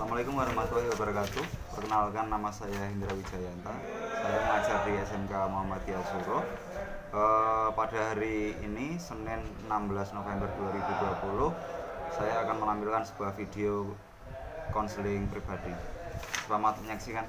Assalamualaikum warahmatullahi wabarakatuh. Perkenalkan, nama saya Hendra Wijayanta. Saya mengajar di SMK Muhammadiyah Suro. Pada hari ini, Senin 16 November 2020, saya akan menampilkan sebuah video konseling pribadi. Selamat menyaksikan.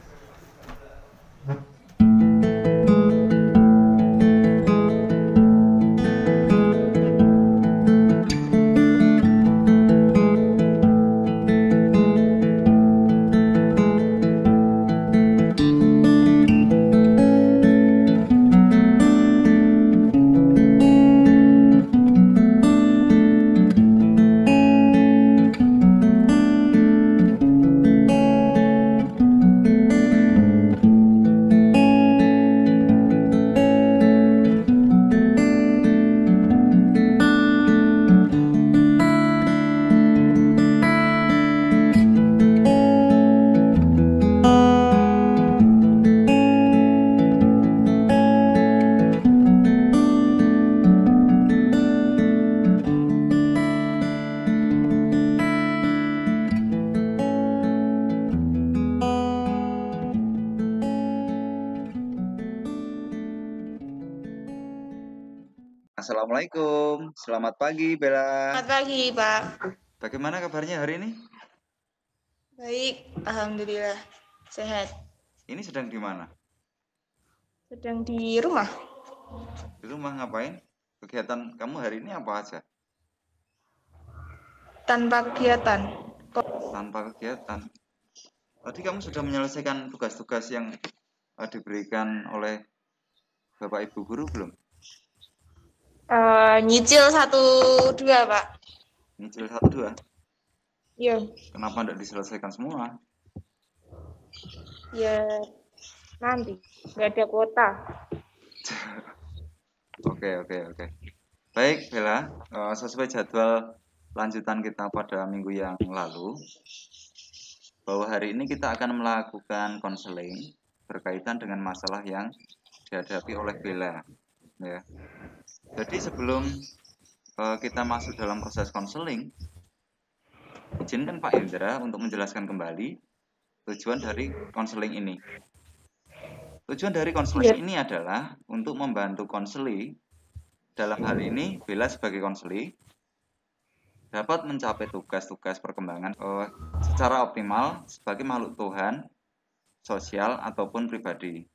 Assalamualaikum, selamat pagi Bella. Selamat pagi, Pak. Bagaimana kabarnya hari ini? Baik, alhamdulillah. Sehat. Ini sedang di mana? Sedang di rumah. Di rumah ngapain? Kegiatan kamu hari ini apa aja? Tanpa kegiatan. Tanpa kegiatan. Tadi kamu sudah menyelesaikan tugas-tugas yang diberikan oleh Bapak Ibu Guru belum? Nyicil 1-2, Pak. Nyicil 1-2? Iya. Kenapa tidak diselesaikan semua? Ya, nanti. Nggak ada kuota. Oke. Baik, Bella. Sesuai jadwal lanjutan kita pada minggu yang lalu, bahwa hari ini kita akan melakukan konseling berkaitan dengan masalah yang dihadapi oleh Bella. Ya. Jadi sebelum kita masuk dalam proses konseling, izinkan Pak Indra untuk menjelaskan kembali tujuan dari konseling ini. Tujuan dari konseling ini adalah untuk membantu konseli, dalam hal ini Bella sebagai konseli, dapat mencapai tugas-tugas perkembangan secara optimal sebagai makhluk Tuhan, sosial ataupun pribadi.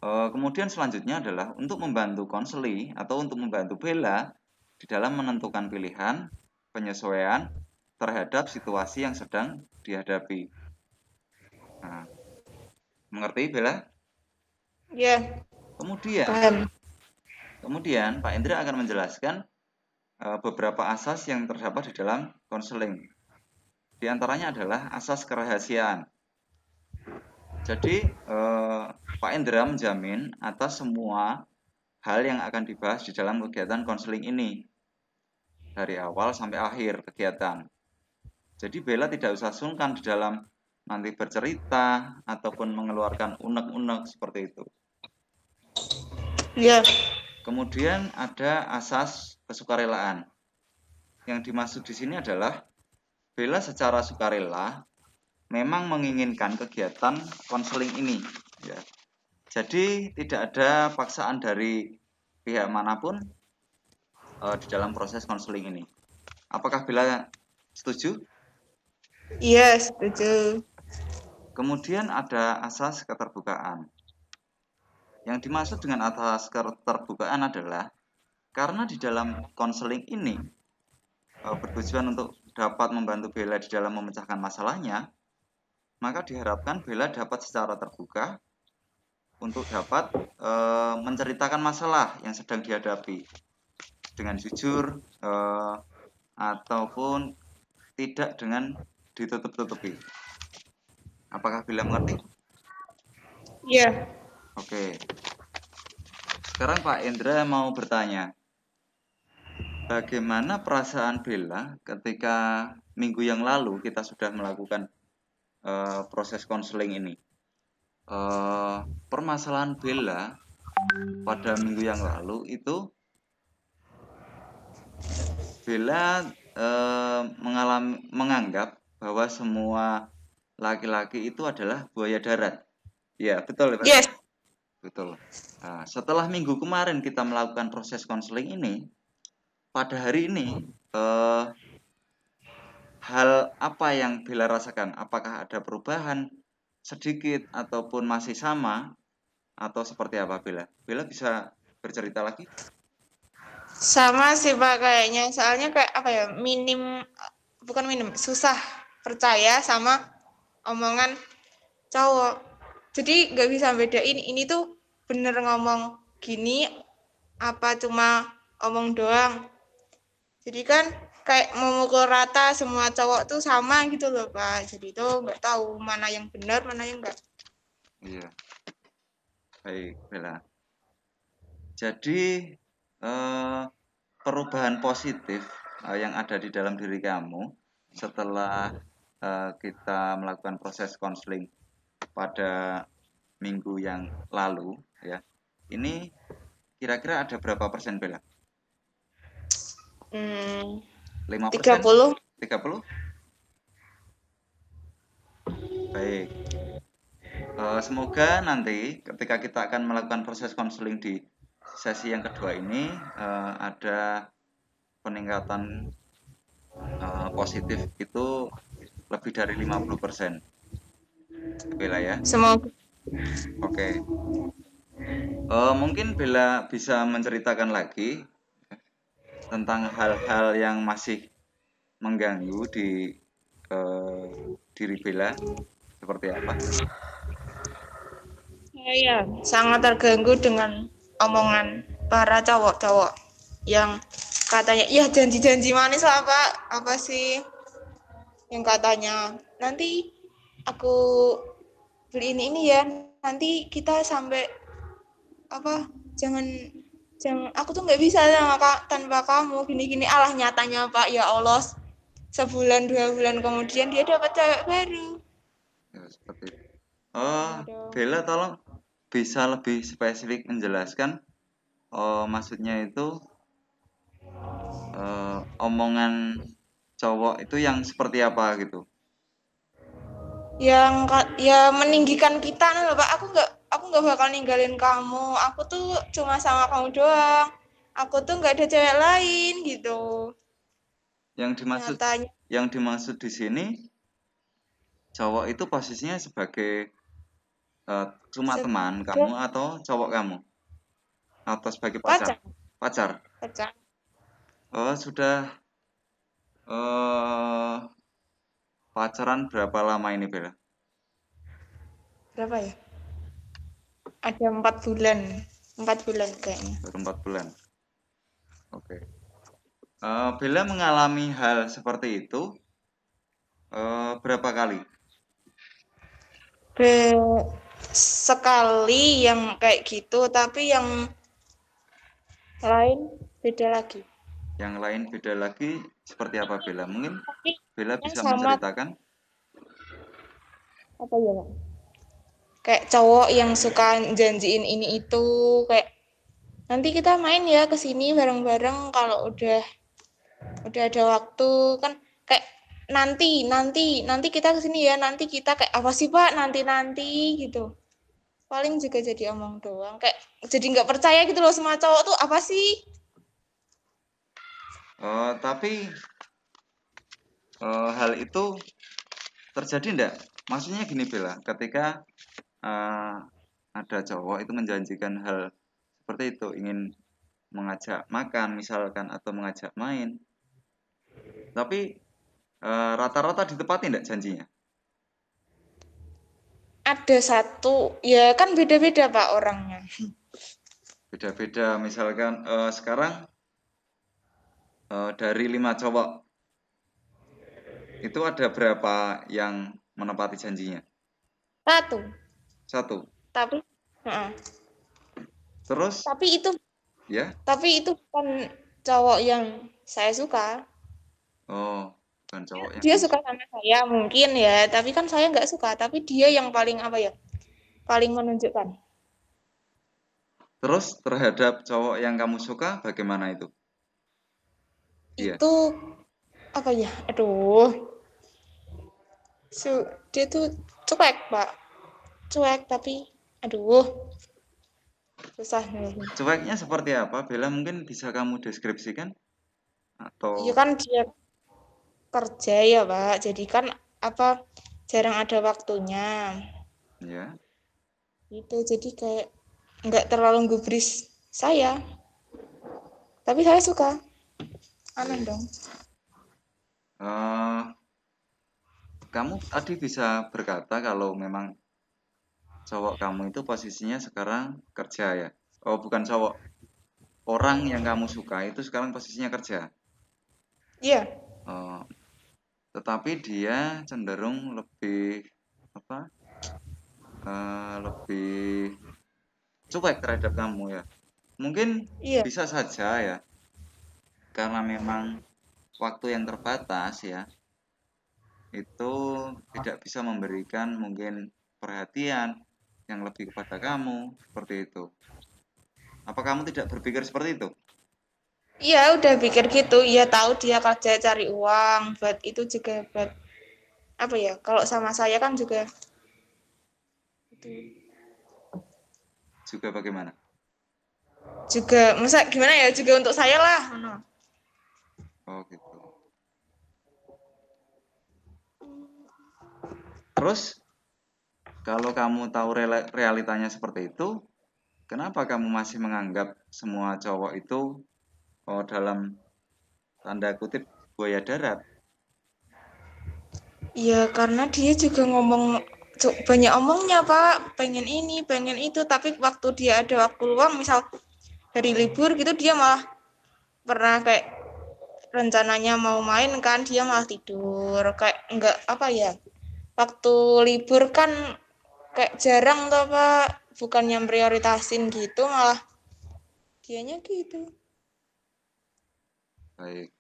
Kemudian selanjutnya adalah untuk membantu konseli atau untuk membantu Bella di dalam menentukan pilihan, penyesuaian terhadap situasi yang sedang dihadapi. Nah, mengerti Bella? Iya. Kemudian Pak Indra akan menjelaskan beberapa asas yang terdapat di dalam konseling. Di antaranya adalah asas kerahasiaan. Jadi Pak Indra menjamin atas semua hal yang akan dibahas di dalam kegiatan konseling ini dari awal sampai akhir kegiatan. Jadi Bella tidak usah sungkan di dalam nanti bercerita ataupun mengeluarkan unek-unek seperti itu. Iya. Kemudian ada asas kesukarelaan. Yang dimaksud di sini adalah Bella secara sukarela memang menginginkan kegiatan konseling ini, ya. Jadi tidak ada paksaan dari pihak manapun di dalam proses konseling ini. Apakah Bella setuju? Iya, setuju. Kemudian ada asas keterbukaan. Yang dimaksud dengan asas keterbukaan adalah karena di dalam konseling ini bertujuan untuk dapat membantu Bella di dalam memecahkan masalahnya, maka diharapkan Bella dapat secara terbuka untuk dapat menceritakan masalah yang sedang dihadapi dengan jujur ataupun tidak dengan ditutup-tutupi. Apakah Bella mengerti? Iya. Oke. Sekarang Pak Indra mau bertanya, bagaimana perasaan Bella ketika minggu yang lalu kita sudah melakukan proses konseling ini? Permasalahan Bella pada minggu yang lalu itu Bella menganggap bahwa semua laki-laki itu adalah buaya darat. Ya, betul ya, Pak? Yes. Betul. Nah, setelah minggu kemarin kita melakukan proses konseling ini, pada hari ini hal apa yang Bella rasakan? Apakah ada perubahan sedikit ataupun masih sama atau seperti apa, Bella? Bella bisa bercerita lagi? Sama sih Pak kayaknya. Soalnya kayak apa ya? Bukan minim, susah percaya sama omongan cowok. Jadi nggak bisa bedain ini tuh bener ngomong gini apa cuma omong doang. Jadi kan kayak memukul rata semua cowok tuh sama gitu loh Pak. Jadi tuh nggak tahu mana yang benar, mana yang enggak. Iya, baik, Bella. Jadi perubahan positif yang ada di dalam diri kamu setelah kita melakukan proses konseling pada minggu yang lalu, ya, ini kira-kira ada berapa persen, Bella? 5%? 30. 30? Baik. Semoga nanti ketika kita akan melakukan proses konseling di sesi yang kedua ini ada peningkatan positif itu lebih dari 50%. Bella ya. Semoga. Oke. Mungkin Bella bisa menceritakan lagi tentang hal-hal yang masih mengganggu di diri Bella seperti apa? Saya sangat terganggu dengan omongan para cowok-cowok yang katanya, ya janji-janji manis apa sih yang katanya nanti aku beli ini ya, nanti kita sampai apa jangan jangan aku tuh nggak bisa tanpa kamu gini-gini. Allah, nyatanya Pak, ya Allah, sebulan 2 bulan kemudian dia dapat cewek baru. Ya, seperti itu. Bella tolong bisa lebih spesifik menjelaskan maksudnya itu omongan cowok itu yang seperti apa gitu. Yang ya meninggikan kita nih loh Pak. Aku nggak bakal ninggalin kamu. Aku tuh cuma sama kamu doang. Aku tuh nggak ada cewek lain gitu. Nyatanya Yang dimaksud di sini cowok itu posisinya sebagai cuma teman kamu atau cowok kamu atau sebagai pacar? pacar. Sudah pacaran berapa lama ini, Bella? Berapa ya? Ada 4 bulan. 4 bulan kayaknya. Baru 4 bulan. Oke. Bella mengalami hal seperti itu berapa kali? Sekali yang kayak gitu, tapi yang lain beda lagi. Yang lain beda lagi seperti apa, Bella? Mungkin Bella bisa sama, menceritakan? apa ya, Pak? Kayak cowok yang suka janjiin ini itu, kayak nanti kita main ya ke sini bareng-bareng kalau udah ada waktu, kan kayak nanti kita ke sini ya, nanti kita kayak apa sih Pak, nanti gitu. Paling juga jadi omong doang, kayak jadi nggak percaya gitu loh sama cowok tuh apa sih. Tapi hal itu terjadi enggak? Maksudnya gini, Bella, ketika ada cowok itu menjanjikan hal seperti itu, ingin mengajak makan misalkan atau mengajak main, tapi rata-rata ditepati enggak janjinya? Ada satu, ya kan beda-beda Pak orangnya. Beda-beda, misalkan sekarang dari 5 cowok itu ada berapa yang menepati janjinya? Satu. Tapi terus itu ya? Tapi itu bukan cowok yang saya suka. Bukan cowok yang dia suka sama saya mungkin ya, tapi kan saya nggak suka. Tapi dia yang paling paling menunjukkan. Terus terhadap cowok yang kamu suka bagaimana itu? Itu apa ya? Aduh. Dia tuh cuek, Pak. Cuek tapi aduh, susah nih. Cueknya seperti apa? Bella mungkin bisa kamu deskripsikan Iya atau kan dia kerja ya, Pak. Jadi kan apa jarang ada waktunya. ya? Itu jadi kayak nggak terlalu gubris saya. Tapi saya suka. Aneh Baik. dong. Eh, kamu tadi bisa berkata kalau memang cowok kamu itu posisinya sekarang kerja ya? Oh, bukan cowok. Orang yang kamu suka itu sekarang posisinya kerja. Iya, Eh, tetapi dia cenderung lebih apa? Lebih cuek terhadap kamu ya. Mungkin iya. bisa saja ya, karena memang waktu yang terbatas ya, itu tidak bisa memberikan mungkin perhatian yang lebih kepada kamu seperti itu. Apa kamu tidak berpikir seperti itu? Iya, udah pikir gitu. Iya tahu dia kerja cari uang. Buat itu juga buat apa ya? Kalau sama saya kan juga Juga bagaimana? juga masa gimana ya? Juga untuk saya lah. Oh gitu. Terus kalau kamu tahu realitanya seperti itu, kenapa kamu masih menganggap semua cowok itu dalam tanda kutip buaya darat? Iya, karena dia juga ngomong banyak omongnya, Pak. Pengen ini, pengen itu. Tapi waktu dia ada waktu luang, misal hari libur gitu, dia malah pernah kayak rencananya mau main kan, dia malah tidur. Kayak enggak apa ya? Waktu libur kan kayak jarang tuh, Pak. Bukan yang prioritasin gitu, malah dianya gitu. Baik.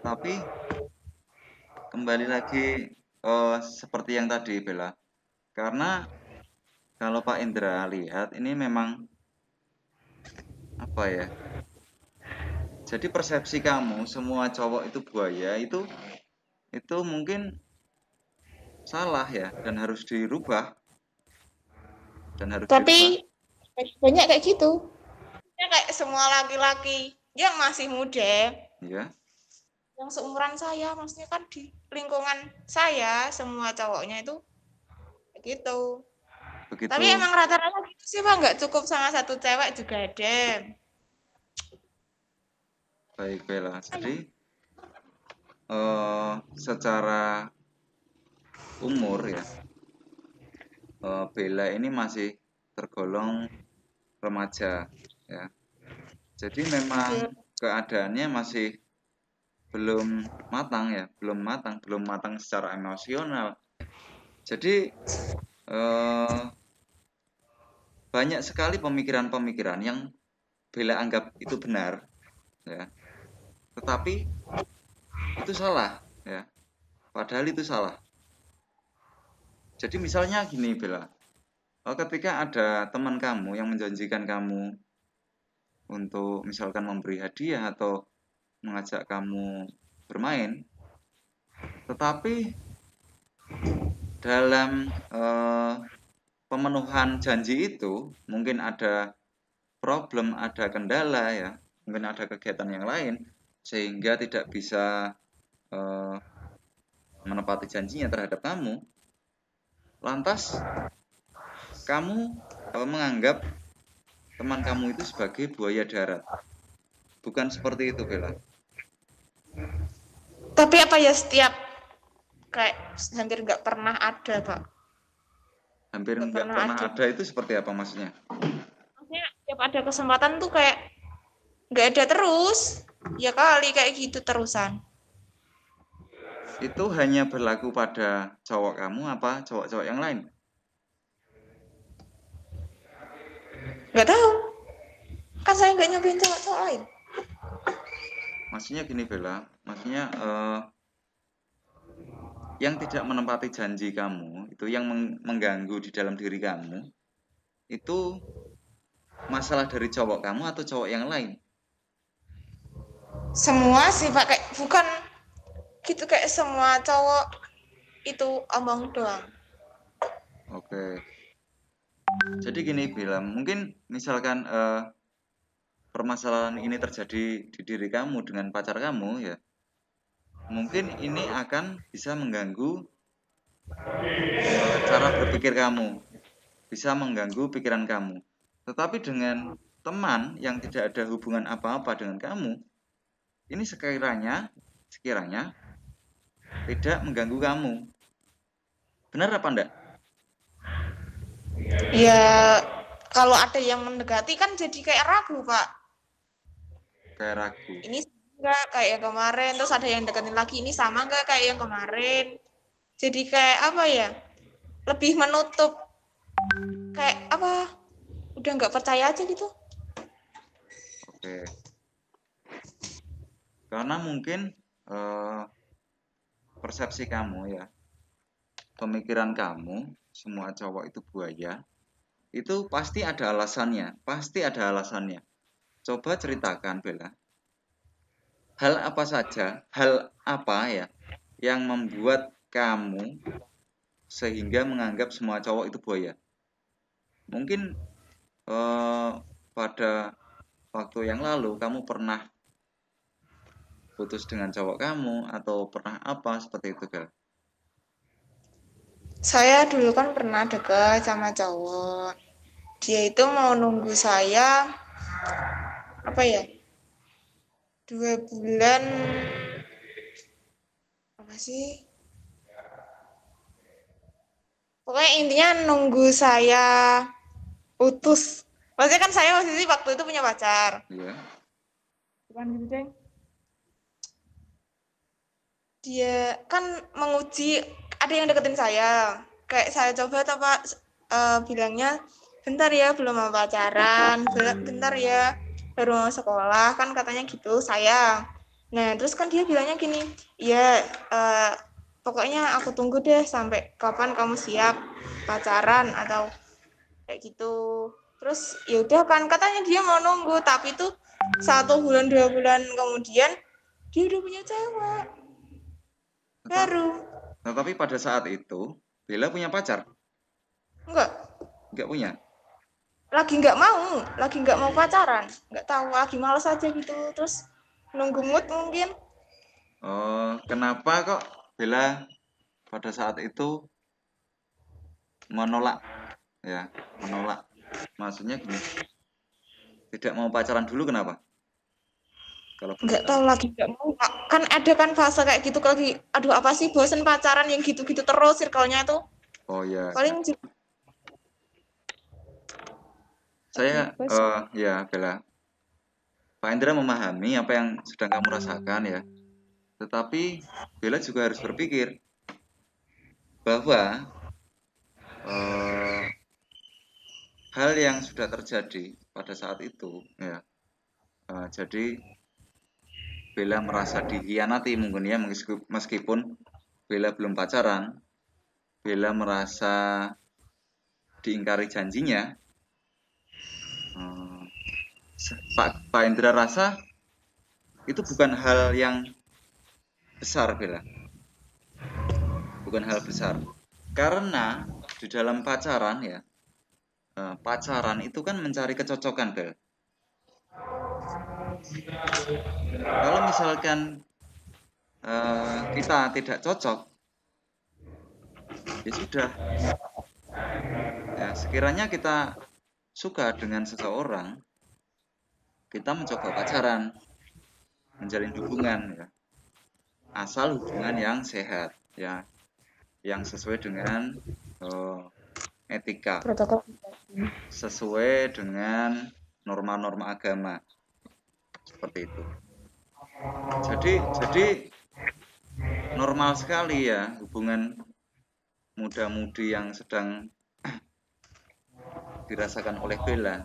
Tapi kembali lagi seperti yang tadi Bella. Karena kalau Pak Indra lihat ini memang apa ya? Jadi persepsi kamu semua cowok itu buaya itu mungkin salah ya dan harus dirubah dan harus dirubah. Tapi banyak kayak gitu. Ya, kayak semua laki-laki yang masih muda, Ya, yang seumuran saya, maksudnya kan di lingkungan saya, semua cowoknya itu kayak gitu. Tapi begitu. emang rata-rata gitu sih, Pak. Nggak cukup sama satu cewek juga ada. Baik Bella. Jadi secara umur ya, Bella ini masih tergolong remaja ya. Jadi memang Ya. keadaannya masih belum matang secara emosional. Jadi eh, banyak sekali pemikiran-pemikiran yang Bella anggap itu benar, ya. Tetapi itu salah, ya. Padahal itu salah. Jadi misalnya gini, Bella. Ketika ada teman kamu yang menjanjikan kamu untuk misalkan memberi hadiah atau mengajak kamu bermain, tetapi dalam pemenuhan janji itu mungkin ada problem, ada kendala ya, mungkin ada kegiatan yang lain sehingga tidak bisa menepati janjinya terhadap kamu. Lantas kamu menganggap teman kamu itu sebagai buaya darat. Bukan seperti itu, Bella. Tapi apa ya setiap kayak hampir nggak pernah ada, Pak. Hampir Nggak nggak pernah pernah ada. ada itu seperti apa maksudnya? Maksudnya setiap ada kesempatan tuh kayak nggak ada terus. Ya kali kayak gitu terusan. Itu hanya berlaku pada cowok kamu apa cowok-cowok yang lain? Nggak tahu. Kan saya nggak nyobain cowok-cowok lain. Maksudnya gini, Bella. Maksudnya yang tidak menepati janji kamu, itu yang mengganggu di dalam diri kamu, itu masalah dari cowok kamu atau cowok yang lain? Semua sih, Pak. Kayak bukan gitu kayak semua cowok itu omong doang. Oke. Jadi gini Bella, mungkin misalkan permasalahan ini terjadi di diri kamu dengan pacar kamu ya, mungkin ini akan bisa mengganggu cara berpikir kamu, bisa mengganggu pikiran kamu. Tetapi dengan teman yang tidak ada hubungan apa-apa dengan kamu, ini sekiranya tidak mengganggu kamu. Benar apa enggak? Ya kalau ada yang mendekati kan jadi kayak ragu, Pak. Kayak ragu. Ini enggak kayak yang kemarin, terus ada yang deketin lagi, ini sama enggak kayak yang kemarin. Jadi kayak apa ya? Lebih menutup. Kayak apa? Udah nggak percaya aja gitu. Oke. Karena mungkin persepsi kamu ya, pemikiran kamu, semua cowok itu buaya, itu pasti ada alasannya, pasti ada alasannya. Coba ceritakan Bella, hal apa saja, hal apa ya yang membuat kamu sehingga menganggap semua cowok itu buaya. Mungkin pada waktu yang lalu kamu pernah putus dengan cowok kamu atau pernah apa seperti itu Bella. Saya dulu kan pernah deket sama cowok. Dia itu mau nunggu saya apa ya? 2 bulan apa sih? Pokoknya intinya nunggu saya putus. Maksudnya kan saya waktu itu punya pacar. Iya. Bukan gitu, Deng. Dia kan menguji, ada yang deketin saya. Kayak saya coba bilangnya, bentar ya belum mau pacaran, bentar ya baru mau sekolah, kan katanya gitu saya. Nah terus kan dia bilangnya gini, ya pokoknya aku tunggu deh sampai kapan kamu siap pacaran atau kayak gitu. Terus ya udah kan katanya dia mau nunggu, tapi tuh 1 bulan 2 bulan kemudian dia udah punya cewek baru. Nah, tapi pada saat itu Bella punya pacar? Enggak, Enggak punya. lagi nggak mau pacaran, nggak tahu lagi males aja gitu, terus nunggu mood mungkin. Oh, kenapa kok Bella pada saat itu menolak ya, menolak. Maksudnya gini, tidak mau pacaran dulu kenapa? Kalau boleh Nggak tahu. tahu lagi nggak mau, kan ada kan fase kayak gitu lagi, aduh apa sih bosen pacaran yang gitu-gitu terus circle-nya tuh. Oh ya, Paling saya ya Bella, Pak Indra memahami apa yang sedang kamu rasakan ya. Tetapi Bella juga harus berpikir bahwa hal yang sudah terjadi pada saat itu ya. Jadi Bella merasa dikhianati mungkin ya, meskipun Bella belum pacaran, Bella merasa diingkari janjinya. Pak Indra rasa itu bukan hal yang besar Bella, bukan hal besar, karena di dalam pacaran ya, pacaran itu kan mencari kecocokan Bella. Kalau misalkan kita tidak cocok, ya sudah. Ya, sekiranya kita suka dengan seseorang, kita mencoba pacaran, menjalin hubungan ya. Asal hubungan yang sehat ya, yang sesuai dengan etika, protokol sesuai dengan norma-norma agama, seperti itu. Jadi normal sekali ya hubungan muda-mudi yang sedang dirasakan oleh Bella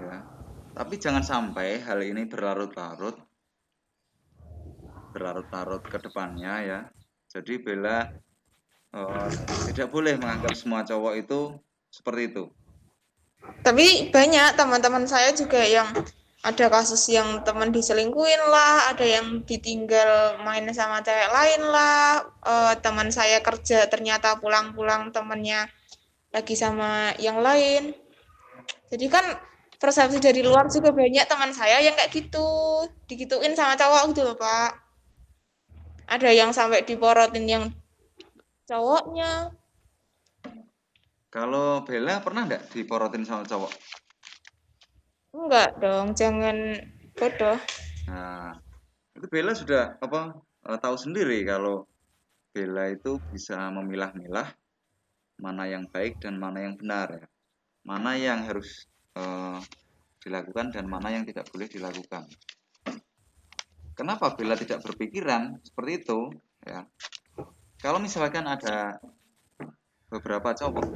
ya. Tapi jangan sampai hal ini berlarut-larut ke depannya ya. Jadi Bella tidak boleh menganggap semua cowok itu seperti itu. Tapi banyak teman-teman saya juga yang ada kasus yang teman diselingkuin lah, ada yang ditinggal main sama cewek lain lah, teman saya kerja ternyata pulang-pulang temennya lagi sama yang lain. Jadi kan persepsi dari luar juga banyak teman saya yang kayak gitu, digituin sama cowok gitu loh Pak. Ada yang sampai diporotin yang cowoknya. Kalau Bella pernah nggak diporotin sama cowok? Enggak dong, jangan bodoh. Nah, itu Bella sudah tahu sendiri kalau Bella itu bisa memilah-milah mana yang baik dan mana yang benar ya. Mana yang harus dilakukan dan mana yang tidak boleh dilakukan. Kenapa Bella tidak berpikiran seperti itu? Ya, kalau misalkan ada beberapa cowok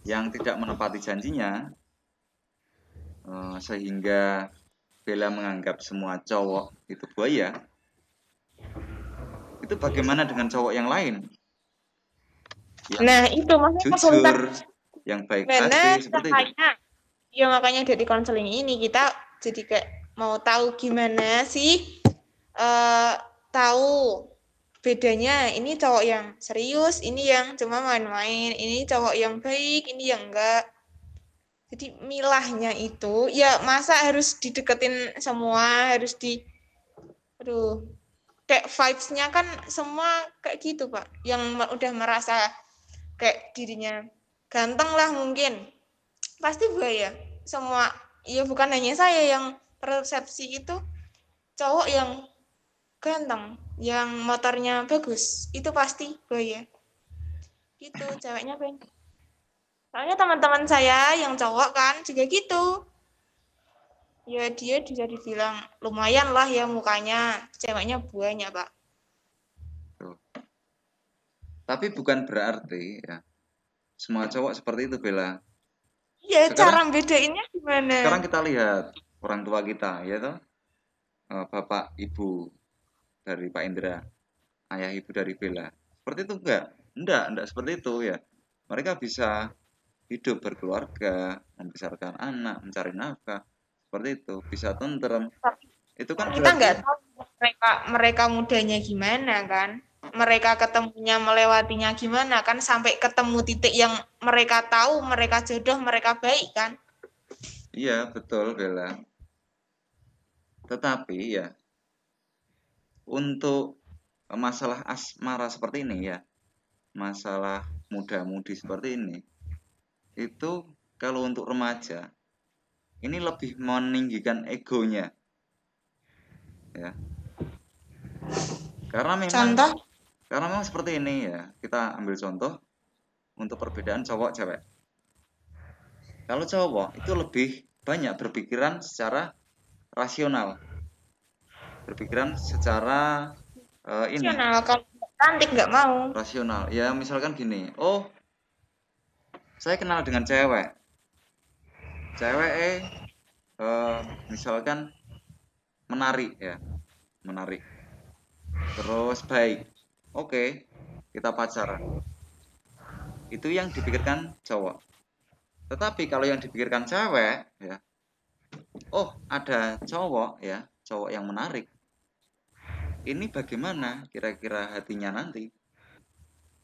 yang tidak menepati janjinya, sehingga Bella menganggap semua cowok itu buaya, itu bagaimana dengan cowok yang lain? Yang Nah, itu maksudnya kesulitan jujur, yang baik mana hati, seperti itu. ya makanya dari konseling ini kita jadi kayak mau tahu gimana sih tahu bedanya ini cowok yang serius, ini yang cuma main-main, ini cowok yang baik, ini yang enggak. Jadi milahnya itu ya masa harus dideketin semua, harus aduh, kayak vibes-nya kan semua kayak gitu Pak, yang udah merasa kayak dirinya ganteng lah mungkin, pasti buaya. Semua, ya bukan hanya saya yang persepsi itu, cowok yang ganteng, yang motornya bagus, itu pasti buaya. Gitu, ceweknya pengen. Soalnya teman-teman saya yang cowok kan juga gitu. Ya dia bisa dibilang lumayan lah ya mukanya, ceweknya buahnya Pak. Tuh. Tapi bukan berarti ya semua cowok seperti itu Bella. Ya cara Sekarang bedainnya gimana? kita lihat orang tua kita, ya toh, bapak ibu dari Pak Indra, ayah ibu dari Bella. Seperti itu enggak seperti itu ya. Mereka bisa hidup berkeluarga, membesarkan anak, mencari nafkah, seperti itu, bisa tentrem. Itu kan Kita nggak berarti tahu mereka mudanya gimana kan, mereka ketemunya melewatinya gimana kan sampai ketemu titik yang mereka tahu mereka jodoh, mereka baik kan. iya betul Bella. Tetapi ya untuk masalah asmara seperti ini ya, masalah muda-mudi seperti ini, itu kalau untuk remaja ini lebih meninggikan egonya ya. Contoh, Karena memang seperti ini ya. Kita ambil contoh untuk perbedaan cowok cewek. Kalau cowok itu lebih banyak berpikiran secara rasional. Berpikiran secara ini kalau cantik nggak mau. rasional. Ya misalkan gini, oh saya kenal dengan cewek. Cewek misalkan menarik ya, menarik. Terus baik. Oke, kita pacaran. Itu yang dipikirkan cowok. Tetapi kalau yang dipikirkan cewek ya, oh ada cowok ya, cowok yang menarik. Ini bagaimana kira-kira hatinya nanti?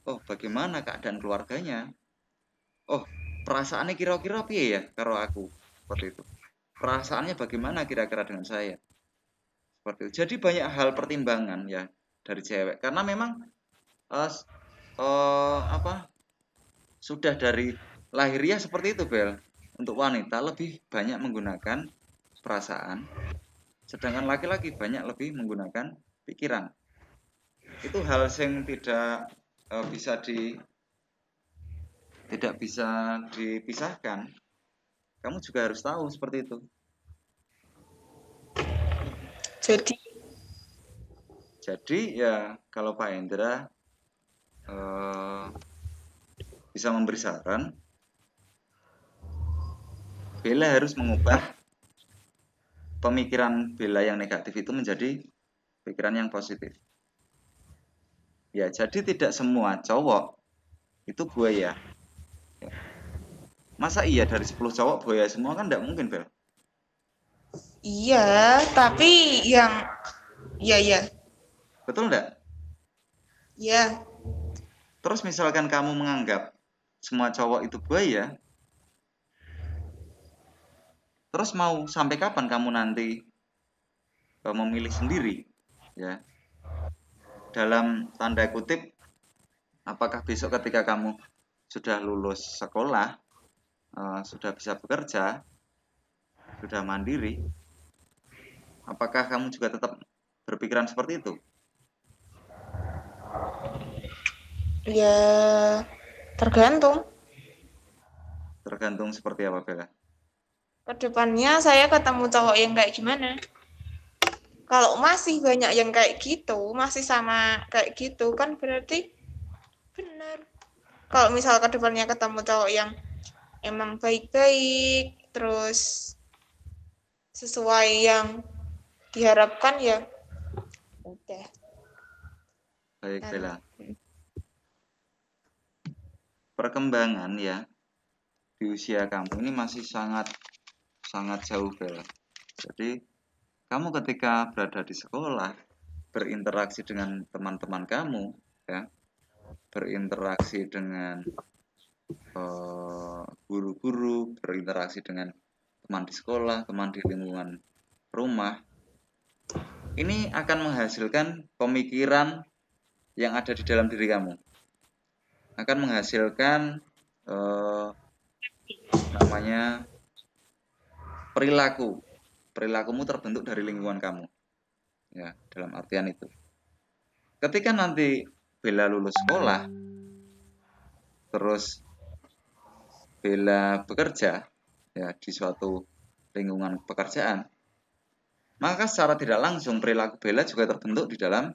Oh, bagaimana keadaan keluarganya? Oh, perasaannya kira-kira piye ya kalau aku seperti itu. Perasaannya bagaimana kira-kira dengan saya? Seperti itu. Jadi banyak hal pertimbangan ya dari cewek karena memang sudah dari lahiriah seperti itu, Bel. Untuk wanita lebih banyak menggunakan perasaan, sedangkan laki-laki banyak lebih menggunakan pikiran. Itu hal yang tidak bisa dipisahkan. Kamu juga harus tahu seperti itu. Jadi ya kalau Pak Hendra bisa memberi saran, Bella harus mengubah pemikiran Bella yang negatif itu menjadi pikiran yang positif. Ya, jadi tidak semua cowok itu buaya. Ya. Masa iya dari 10 cowok buaya semua kan tidak mungkin, Bel. Iya, tapi yang iya iya Betul enggak? iya. Terus misalkan kamu menganggap semua cowok itu buaya, terus mau sampai kapan kamu nanti memilih sendiri? Ya, dalam tanda kutip, apakah besok ketika kamu sudah lulus sekolah, sudah bisa bekerja, sudah mandiri, apakah kamu juga tetap berpikiran seperti itu? Ya tergantung. Tergantung seperti apa, Bella. Kedepannya saya ketemu cowok yang kayak gimana. Kalau masih banyak yang kayak gitu, masih sama kayak gitu kan berarti benar. Kalau misal kedepannya ketemu cowok yang emang baik-baik, terus sesuai yang diharapkan ya udah. Baik, Dan Bella. Perkembangan ya di usia kamu ini masih sangat sangat jauh, Bella. Jadi, kamu ketika berada di sekolah, berinteraksi dengan teman-teman kamu, ya, berinteraksi dengan guru-guru, berinteraksi dengan teman di sekolah, teman di lingkungan rumah, ini akan menghasilkan pemikiran yang ada di dalam diri kamu, akan menghasilkan namanya perilakumu terbentuk dari lingkungan kamu, ya, dalam artian itu. Ketika nanti Bella lulus sekolah, terus Bella bekerja, ya, di suatu lingkungan pekerjaan, maka secara tidak langsung perilaku Bella juga terbentuk di dalam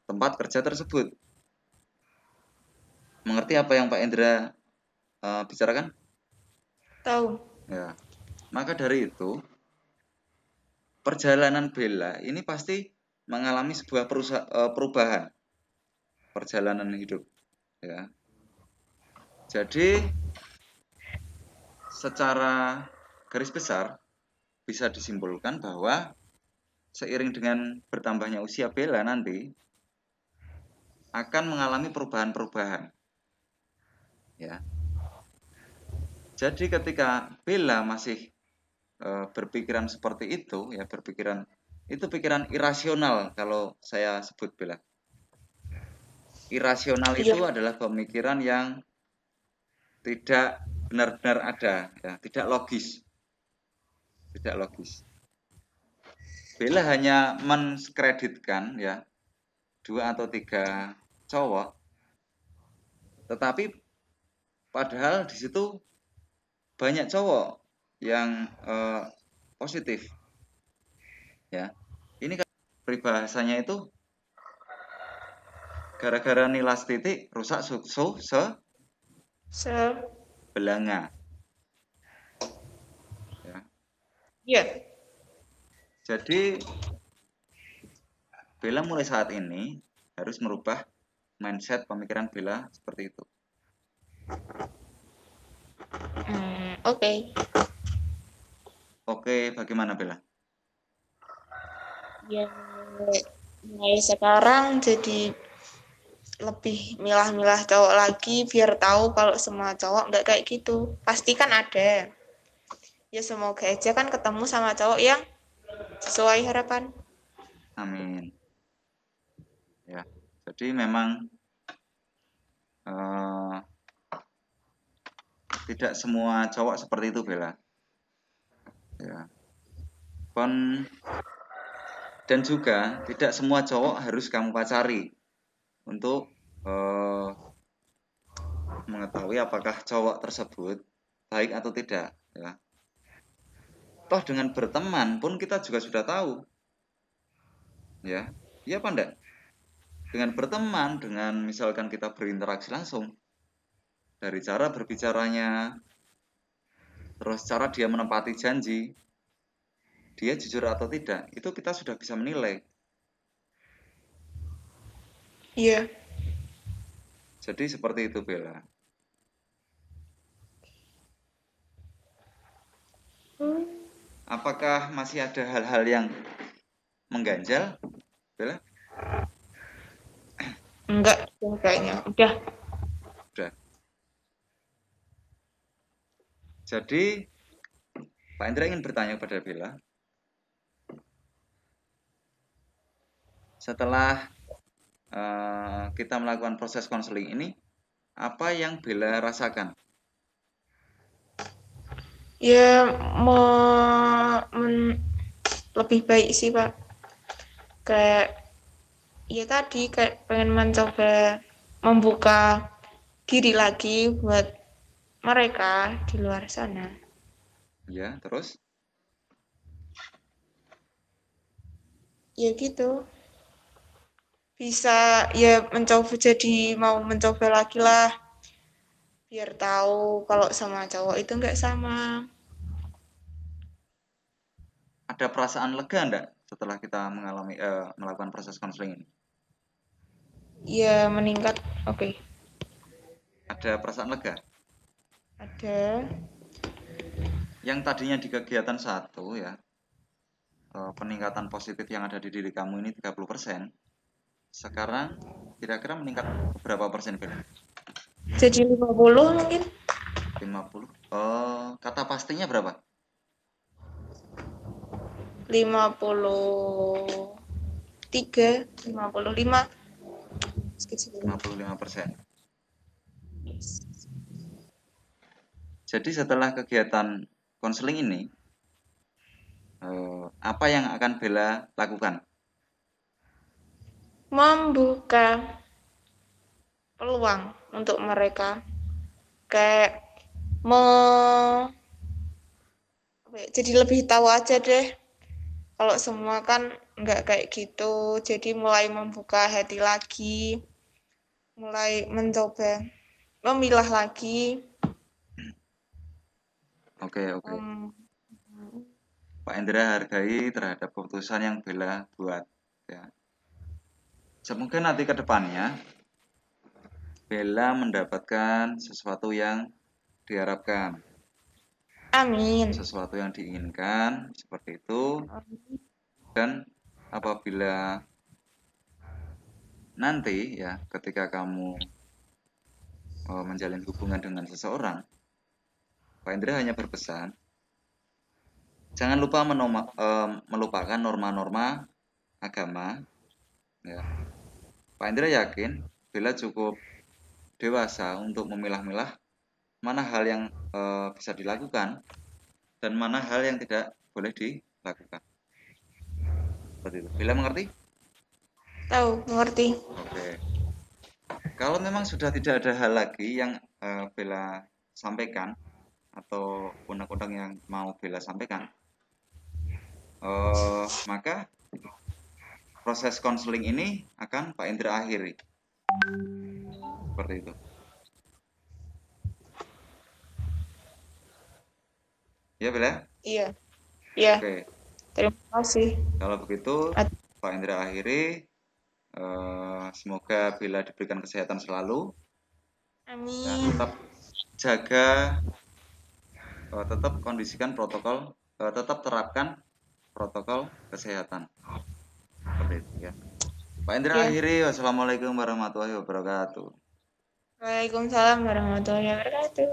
tempat kerja tersebut. Mengerti apa yang Pak Indra bicarakan? tahu. Ya, maka dari itu perjalanan Bella ini pasti mengalami sebuah perubahan perjalanan hidup, ya. Jadi secara garis besar bisa disimpulkan bahwa seiring dengan bertambahnya usia Bella nanti akan mengalami perubahan-perubahan, ya. Jadi ketika Bella masih berpikiran seperti itu, ya, berpikiran itu pikiran irasional kalau saya sebut, Bella. Irasional Iya. itu adalah pemikiran yang tidak benar-benar ada, ya, tidak logis, tidak logis. Bella hanya menskreditkan, ya, 2 atau 3 cowok, tetapi padahal di situ banyak cowok yang positif, ya. Ini kan peribahasanya itu gara-gara nilas titik rusak susu sebelanga, ya. Iya. Jadi Bella mulai saat ini harus merubah mindset pemikiran Bella seperti itu. Oke. Oke, bagaimana Bella? Ya mulai sekarang jadi lebih milah-milah cowok lagi biar tahu kalau semua cowok nggak kayak gitu. Pasti kan ada. Ya semoga aja kan ketemu sama cowok yang sesuai harapan. Amin. Ya, jadi memang tidak semua cowok seperti itu, Bella. Ya. Dan juga tidak semua cowok harus kamu pacari untuk mengetahui apakah cowok tersebut baik atau tidak, ya. Toh dengan berteman pun kita juga sudah tahu, ya. Iya apa enggak? Dengan berteman, dengan misalkan kita berinteraksi langsung, dari cara berbicaranya, terus cara dia menepati janji, dia jujur atau tidak, itu kita sudah bisa menilai. Iya. Jadi seperti itu, Bella. apakah masih ada hal-hal yang mengganjal, Bella? Enggak, kayaknya udah. Udah. Jadi Pak Indra ingin bertanya kepada Bella, setelah kita melakukan proses konseling ini, apa yang Bella rasakan? Ya lebih baik sih Pak. Kayak ya tadi kayak pengen mencoba membuka diri lagi buat mereka di luar sana. Ya, terus? Ya gitu. Bisa ya mau mencoba lagi lah. Biar tahu kalau sama cowok itu nggak sama. Ada perasaan lega enggak setelah kita melakukan proses konseling ini? Ya meningkat. Oke. Ada perasaan lega? Ada. Yang tadinya di kegiatan 1 ya, peningkatan positif yang ada di diri kamu ini 30%, sekarang kira-kira meningkat berapa persen, Bella? Jadi 50 mungkin. 50. Kata pastinya berapa? 53, 55. 55%. Jadi setelah kegiatan konseling ini, apa yang akan Bella lakukan? Membuka peluang untuk mereka. Kayak jadi lebih tahu aja deh. Kalau semua kan nggak kayak gitu. Jadi mulai membuka hati lagi. Mulai mencoba memilah lagi. Oke. Pak Indra hargai terhadap keputusan yang Bella buat. Ya. Semoga nanti ke depannya Bella mendapatkan sesuatu yang diharapkan, Amin. sesuatu yang diinginkan, seperti itu. Dan apabila nanti ya ketika kamu menjalin hubungan dengan seseorang, Pak Indra hanya berpesan, jangan lupa melupakan norma-norma agama. Ya. Pak Indra yakin Bella cukup dewasa untuk memilah-milah mana hal yang bisa dilakukan dan mana hal yang tidak boleh dilakukan. Seperti itu. Bella mengerti? Tahu, mengerti. Oke. Kalau memang sudah tidak ada hal lagi yang Bella sampaikan atau undang-undang yang mau Bella sampaikan, maka proses konseling ini akan Pak Indra akhiri. Seperti itu. Ya, Bella? Iya. Iya. Oke. Terima kasih. Kalau begitu, Pak Indra akhiri. Semoga Bella diberikan kesehatan selalu. Amin. Dan tetap jaga, tetap kondisikan protokol, tetap terapkan protokol kesehatan. Seperti itu ya. Pak Indra akhiri. Wassalamualaikum warahmatullahi wabarakatuh. Waalaikumsalam warahmatullahi wabarakatuh.